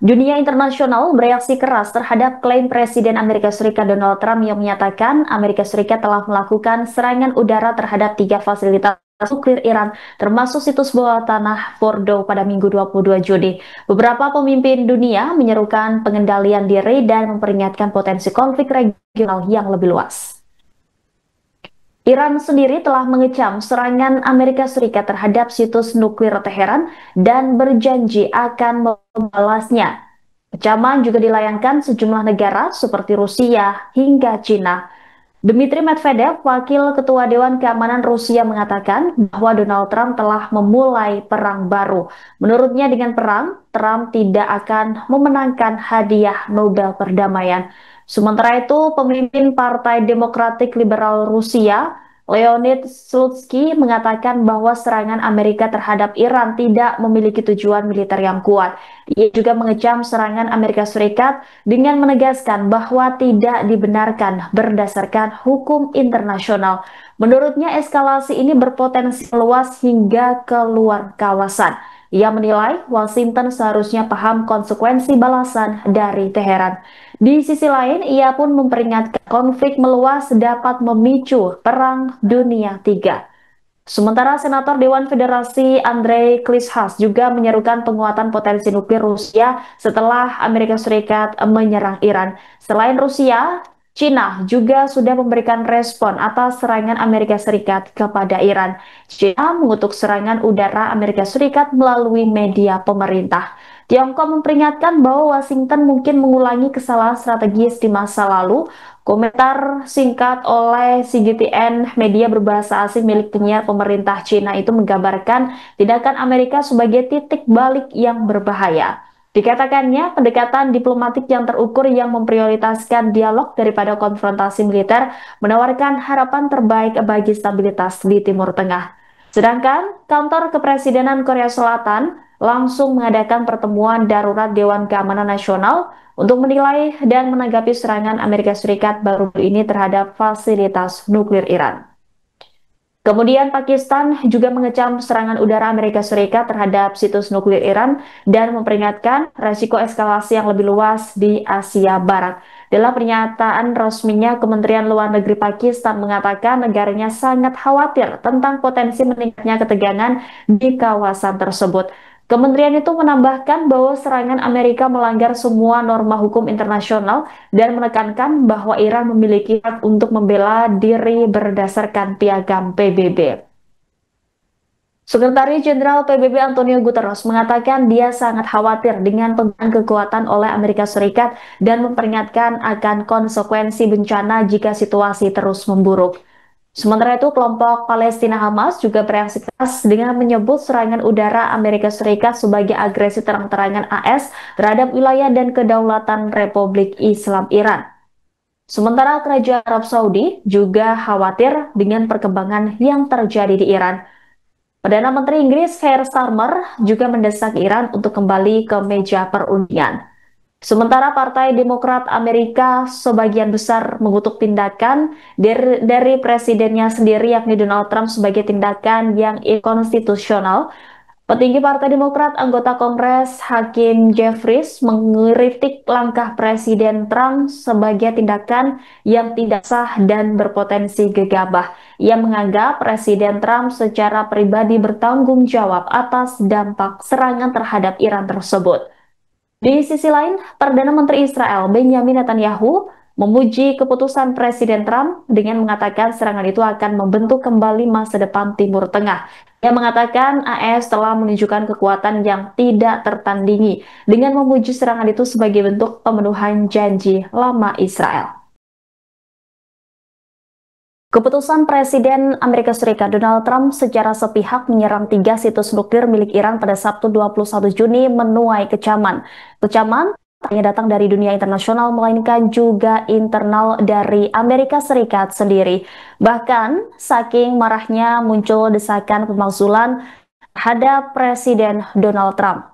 Dunia internasional bereaksi keras terhadap klaim Presiden Amerika Serikat Donald Trump yang menyatakan Amerika Serikat telah melakukan serangan udara terhadap 3 fasilitas nuklir Iran, termasuk situs bawah tanah Fordow pada Minggu 22 Juni. Beberapa pemimpin dunia menyerukan pengendalian diri dan memperingatkan potensi konflik regional yang lebih luas. Iran sendiri telah mengecam serangan Amerika Serikat terhadap situs nuklir Teheran dan berjanji akan membalasnya. Kecaman juga dilayangkan sejumlah negara seperti Rusia hingga Cina. Dmitry Medvedev, Wakil Ketua Dewan Keamanan Rusia, mengatakan bahwa Donald Trump telah memulai perang baru. Menurutnya dengan perang, Trump tidak akan memenangkan hadiah Nobel Perdamaian. Sementara itu, pemimpin Partai Demokratik Liberal Rusia, Leonid Slutsky, mengatakan bahwa serangan Amerika terhadap Iran tidak memiliki tujuan militer yang kuat. Ia juga mengecam serangan Amerika Serikat dengan menegaskan bahwa tidak dibenarkan berdasarkan hukum internasional. Menurutnya, eskalasi ini berpotensi meluas hingga keluar kawasan. Ia menilai Washington seharusnya paham konsekuensi balasan dari Teheran. Di sisi lain, ia pun memperingatkan konflik meluas dapat memicu Perang Dunia III. Sementara Senator Dewan Federasi Andrei Klishas juga menyerukan penguatan potensi nuklir Rusia setelah Amerika Serikat menyerang Iran. Selain Rusia, Cina juga sudah memberikan respon atas serangan Amerika Serikat kepada Iran. Cina mengutuk serangan udara Amerika Serikat melalui media pemerintah. Tiongkok memperingatkan bahwa Washington mungkin mengulangi kesalahan strategis di masa lalu. Komentar singkat oleh CGTN, media berbahasa asing milik penyiar pemerintah Cina, itu menggambarkan tindakan Amerika sebagai titik balik yang berbahaya. Dikatakannya, pendekatan diplomatik yang terukur yang memprioritaskan dialog daripada konfrontasi militer menawarkan harapan terbaik bagi stabilitas di Timur Tengah. Sedangkan kantor kepresidenan Korea Selatan langsung mengadakan pertemuan darurat Dewan Keamanan Nasional untuk menilai dan menanggapi serangan Amerika Serikat baru ini terhadap fasilitas nuklir Iran. Kemudian Pakistan juga mengecam serangan udara Amerika Serikat terhadap situs nuklir Iran dan memperingatkan resiko eskalasi yang lebih luas di Asia Barat. Dalam pernyataan resminya, Kementerian Luar Negeri Pakistan mengatakan negaranya sangat khawatir tentang potensi meningkatnya ketegangan di kawasan tersebut. Kementerian itu menambahkan bahwa serangan Amerika melanggar semua norma hukum internasional dan menekankan bahwa Iran memiliki hak untuk membela diri berdasarkan piagam PBB. Sekretaris Jenderal PBB Antonio Guterres mengatakan dia sangat khawatir dengan penggunaan kekuatan oleh Amerika Serikat dan memperingatkan akan konsekuensi bencana jika situasi terus memburuk. Sementara itu, kelompok Palestina Hamas juga bereaksi keras dengan menyebut serangan udara Amerika Serikat sebagai agresi terang-terangan AS terhadap wilayah dan kedaulatan Republik Islam Iran. Sementara Kerajaan Arab Saudi juga khawatir dengan perkembangan yang terjadi di Iran. Perdana Menteri Inggris Keir Starmer juga mendesak Iran untuk kembali ke meja perundingan. Sementara Partai Demokrat Amerika sebagian besar mengutuk tindakan dari presidennya sendiri, yakni Donald Trump, sebagai tindakan yang inkonstitusional. Petinggi Partai Demokrat, anggota Kongres Hakim Jeffries, mengkritik langkah Presiden Trump sebagai tindakan yang tidak sah dan berpotensi gegabah. Ia menganggap Presiden Trump secara pribadi bertanggung jawab atas dampak serangan terhadap Iran tersebut. Di sisi lain, Perdana Menteri Israel Benjamin Netanyahu memuji keputusan Presiden Trump dengan mengatakan serangan itu akan membentuk kembali masa depan Timur Tengah. Ia mengatakan AS telah menunjukkan kekuatan yang tidak tertandingi dengan memuji serangan itu sebagai bentuk pemenuhan janji lama Israel. Keputusan Presiden Amerika Serikat Donald Trump secara sepihak menyerang 3 situs nuklir milik Iran pada Sabtu 21 Juni menuai kecaman. Kecaman tak hanya datang dari dunia internasional, melainkan juga internal dari Amerika Serikat sendiri. Bahkan, saking marahnya muncul desakan pemakzulan terhadap Presiden Donald Trump.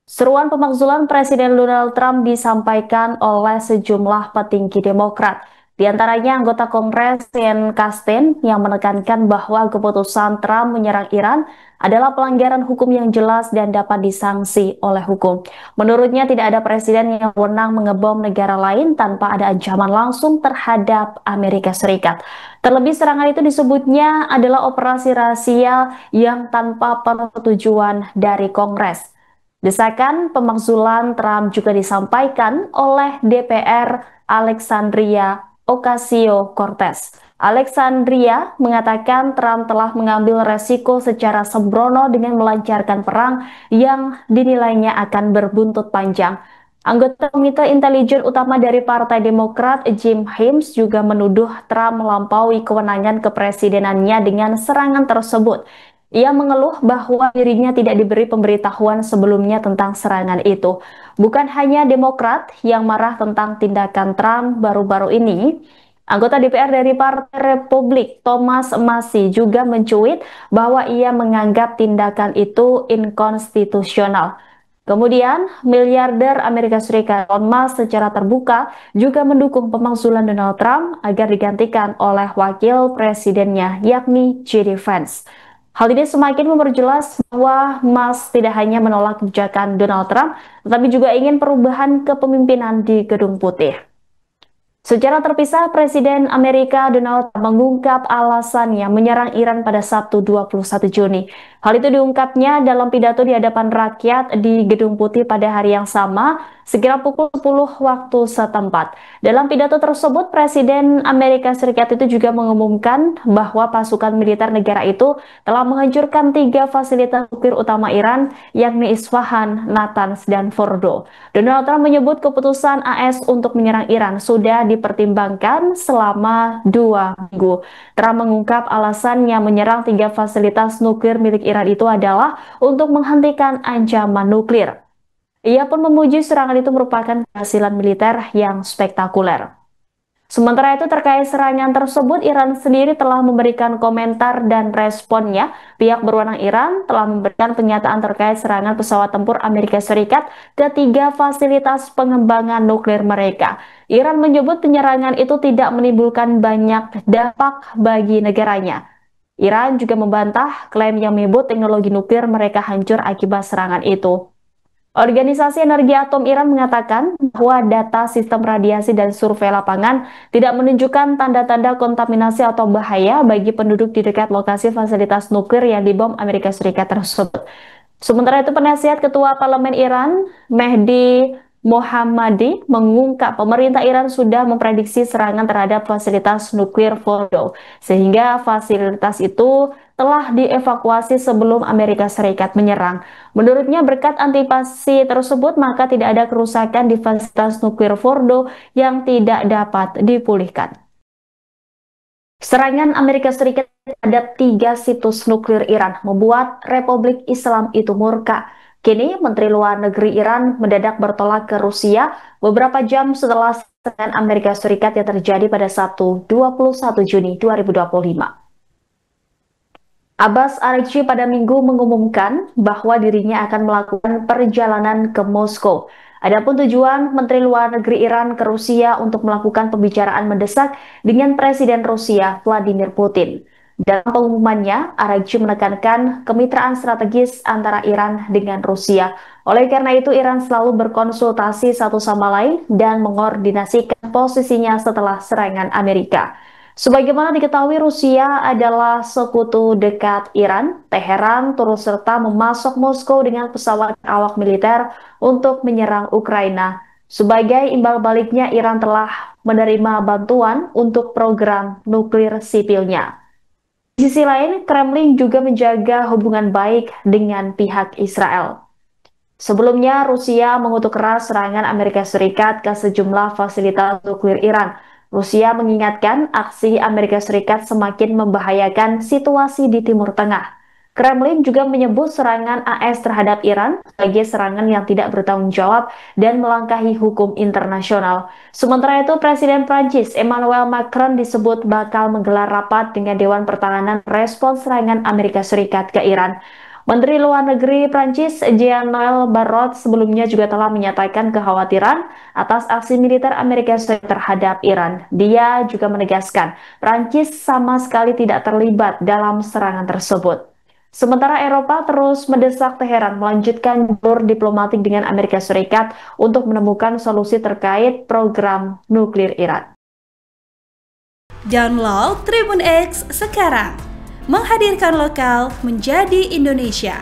Seruan pemakzulan Presiden Donald Trump disampaikan oleh sejumlah petinggi Demokrat. Di antaranya anggota Kongres Sean Casten yang menekankan bahwa keputusan Trump menyerang Iran adalah pelanggaran hukum yang jelas dan dapat disanksi oleh hukum. Menurutnya tidak ada presiden yang wewenang mengebom negara lain tanpa ada ancaman langsung terhadap Amerika Serikat. Terlebih serangan itu disebutnya adalah operasi rahasia yang tanpa persetujuan dari Kongres. Desakan pemakzulan Trump juga disampaikan oleh DPR Alexandria Ocasio-Cortez. Alexandria mengatakan Trump telah mengambil resiko secara sembrono dengan melancarkan perang yang dinilainya akan berbuntut panjang. Anggota Komite Intelijen Utama dari Partai Demokrat, Jim Himes, juga menuduh Trump melampaui kewenangan kepresidenannya dengan serangan tersebut. Ia mengeluh bahwa dirinya tidak diberi pemberitahuan sebelumnya tentang serangan itu. Bukan hanya Demokrat yang marah tentang tindakan Trump baru-baru ini, anggota DPR dari Partai Republik, Thomas Massie, juga mencuit bahwa ia menganggap tindakan itu inkonstitusional. Kemudian, miliarder Amerika Serikat Elon Musk secara terbuka juga mendukung pemakzulan Donald Trump agar digantikan oleh wakil presidennya, yakni JD Vance. Hal ini semakin memperjelas bahwa Musk tidak hanya menolak kebijakan Donald Trump, tetapi juga ingin perubahan kepemimpinan di Gedung Putih. Secara terpisah, Presiden Amerika Donald Trump mengungkap alasannya menyerang Iran pada Sabtu 21 Juni. Hal itu diungkapnya dalam pidato di hadapan rakyat di Gedung Putih pada hari yang sama, sekira pukul 10 waktu setempat. Dalam pidato tersebut, Presiden Amerika Serikat itu juga mengumumkan bahwa pasukan militer negara itu telah menghancurkan 3 fasilitas nuklir utama Iran, yakni Isfahan, Natanz, dan Fordo. Donald Trump menyebut keputusan AS untuk menyerang Iran sudah dipertimbangkan selama 2 minggu. Trump mengungkap alasannya menyerang 3 fasilitas nuklir milik Iran itu adalah untuk menghentikan ancaman nuklir. Ia pun memuji serangan itu merupakan keberhasilan militer yang spektakuler. Sementara itu terkait serangan tersebut, Iran sendiri telah memberikan komentar dan responnya. Pihak berwenang Iran telah memberikan pernyataan terkait serangan pesawat tempur Amerika Serikat ke 3 fasilitas pengembangan nuklir mereka. Iran menyebut penyerangan itu tidak menimbulkan banyak dampak bagi negaranya. Iran juga membantah klaim yang menyebut teknologi nuklir mereka hancur akibat serangan itu. Organisasi Energi Atom Iran mengatakan bahwa data sistem radiasi dan survei lapangan tidak menunjukkan tanda-tanda kontaminasi atau bahaya bagi penduduk di dekat lokasi fasilitas nuklir yang dibom Amerika Serikat tersebut. Sementara itu, penasihat Ketua Parlemen Iran, Mehdi Mohammadi, mengungkap pemerintah Iran sudah memprediksi serangan terhadap fasilitas nuklir Fordo, sehingga fasilitas itu telah dievakuasi sebelum Amerika Serikat menyerang. Menurutnya, berkat antisipasi tersebut, maka tidak ada kerusakan di fasilitas nuklir Fordo yang tidak dapat dipulihkan. Serangan Amerika Serikat terhadap 3 situs nuklir Iran membuat Republik Islam itu murka. Kini, Menteri Luar Negeri Iran mendadak bertolak ke Rusia beberapa jam setelah serangan Amerika Serikat yang terjadi pada Sabtu 21 Juni 2025. Abbas Araghchi pada Minggu mengumumkan bahwa dirinya akan melakukan perjalanan ke Moskow. Adapun tujuan Menteri Luar Negeri Iran ke Rusia untuk melakukan pembicaraan mendesak dengan Presiden Rusia Vladimir Putin. Dalam pengumumannya, Araghchi menekankan kemitraan strategis antara Iran dengan Rusia. Oleh karena itu, Iran selalu berkonsultasi satu sama lain dan mengordinasikan posisinya setelah serangan Amerika. Sebagaimana diketahui, Rusia adalah sekutu dekat Iran. Teheran turut serta memasok Moskow dengan pesawat awak militer untuk menyerang Ukraina. Sebagai imbal baliknya, Iran telah menerima bantuan untuk program nuklir sipilnya. Di sisi lain, Kremlin juga menjaga hubungan baik dengan pihak Israel. Sebelumnya, Rusia mengutuk keras serangan Amerika Serikat ke sejumlah fasilitas nuklir Iran. Rusia mengingatkan aksi Amerika Serikat semakin membahayakan situasi di Timur Tengah. Kremlin juga menyebut serangan AS terhadap Iran sebagai serangan yang tidak bertanggung jawab dan melangkahi hukum internasional. Sementara itu, Presiden Prancis Emmanuel Macron disebut bakal menggelar rapat dengan Dewan Pertahanan respons serangan Amerika Serikat ke Iran. Menteri Luar Negeri Prancis Jean-Noël Barrot sebelumnya juga telah menyatakan kekhawatiran atas aksi militer Amerika Serikat terhadap Iran. Dia juga menegaskan Prancis sama sekali tidak terlibat dalam serangan tersebut. Sementara Eropa terus mendesak Teheran melanjutkan jalur diplomatik dengan Amerika Serikat untuk menemukan solusi terkait program nuklir Iran. Download Tribun X sekarang, menghadirkan lokal menjadi Indonesia.